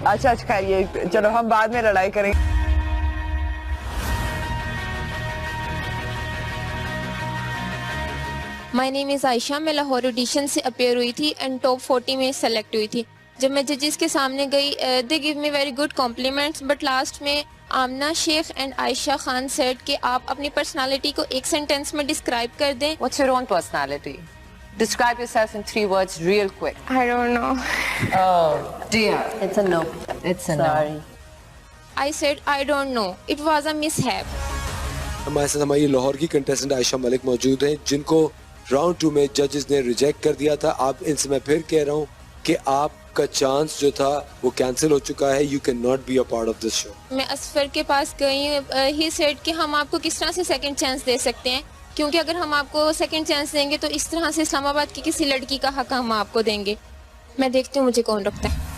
अच्छा खैर ये चलो हम बाद में लड़ाई करेंगे। My name is Ayesha. मैं लाहौर ऑडिशन से अपेयर हुई थी एंड टॉप 40 में सेलेक्ट हुई थी। जब मैं जजेस के सामने गई they give me very good compliments, but last में आमना शेख एंड आयशा खान सेड कि आप अपनी पर्सनालिटी को एक सेंटेंस में डिस्क्राइब कर दें। What's your own personality? Describe yourself in 3 words real quick. I don't know. Oh dear. It's a no. It's a no. Sorry. I said I don't know. It was a mishap. हमारे साथ हमारी लाहौर की contestant Ayesha Malik मौजूद हैं, जिनको round 2 में जजेस ने रिजेक्ट कर दिया था। आप इनसे मैं फिर कह रहा हूँ कि आपका चांस जो था वो कैंसिल हो चुका है। You can not be a part of this show. मैं असफर के पास गई। ही सेड कि हम आपको किस तरह से सेकंड चांस दे सकते हैं, क्योंकि अगर हम आपको सेकंड चांस देंगे तो इस तरह से इस्लामाबाद की किसी लड़की का हक हम आपको देंगे। मैं देखती हूँ मुझे कौन रखता है।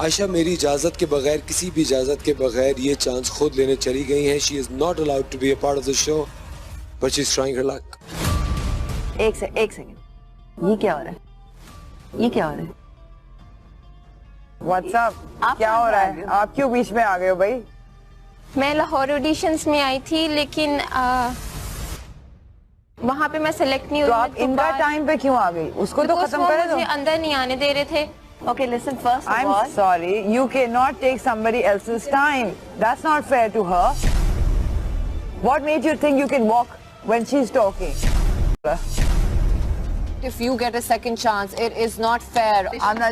आयशा मेरी इजाजत के बगैर, किसी भी इजाजत के बगैर ये चांस खुद लेने चली गई हैं। She is not allowed to be a part of the show, but she is trying her luck. एक सेकंड, ये क्या हो रहा है? ये क्या हो रहा है? व्हाट्सअप आप क्या हो रहा है? आप क्यों बीच में आ गए हो भाई? मैं लाहौर ऑडिशंस में आई थी, लेकिन वहाँ पे मैं सेलेक्ट नहीं हुई। तो आप इनका टाइम पे क्यों आ गई? उसको तो खत्म करे दो। मुझे अंदर नहीं आने दे रहे थे। Okay, listen, first of I'm all, sorry, you cannot take somebody else's time. That's not fair to her. What made you think you can walk when she's talking? If you get a second chance, it is not fair. Amna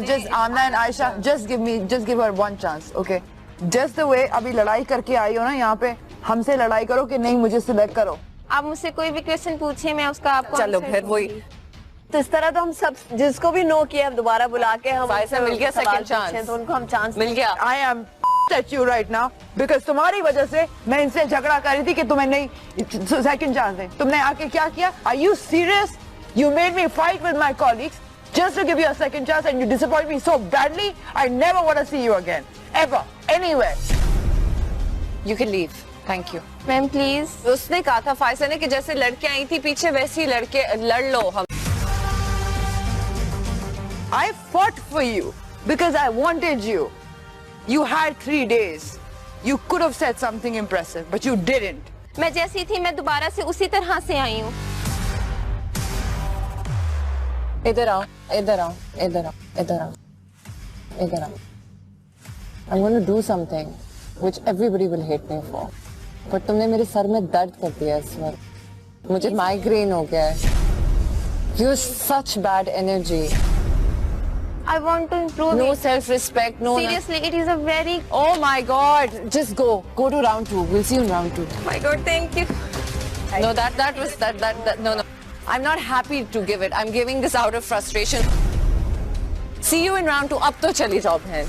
and Aisha, just give her one chance, okay? Just the way अभी लड़ाई करके आई हो ना यहाँ पे, हमसे लड़ाई करो कि नहीं मुझे सिलेक्ट करो। आप मुझसे कोई भी क्वेश्चन पूछिए, मैं उसका आपको चलो answer फिर वही। तो इस तरह तो हम सब जिसको भी नो किया दोबारा बुला के हम फायसा मिल गया सवाल second chance। पूछें, तो उनको हम चांस मिल गया। I am at you right now because तुम्हारी वजह से मैं इनसे झगड़ा कर रही थी कि तुम्हें नहीं सेकंड चांस दें। तुमने आके क्या किया? Are you serious? You made me fight with my colleagues just to give you a second chance and you disappoint me so badly. I never want to see you again, ever, anywhere. You can leave. Thank you. Ma'am please. उसने कहा था फायसा ने कि जैसे लड़के आई थी पीछे वैसे ही लड़के लड़ लो। हम I fought for you because I wanted you. You had 3 days. You could have said something impressive, but you didn't. मैं जैसी थी मैं दोबारा से उसी तरह से आई हूँ। इधर आओ, इधर आओ, इधर आओ, इधर आओ, इधर आओ। I'm going to do something which everybody will hate me for. पर तुमने मेरे सर में दर्द कर दिया इस वक्त। मुझे माइग्रेन हो गया है। You're such bad energy. I want to improve. No it. self-respect. No. Seriously, it is a very. Oh my God! Just go. Go to round 2. We'll see you in round 2. Oh my God, thank you. No, that was that. No. I'm not happy to give it. I'm giving this out of frustration. See you in round 2. अब तो चली जाओ बहन।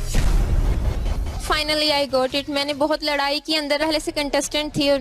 Finally, I got it. मैंने बहुत लड़ाई की, अंदर पहले से कंटेस्टेंट थी और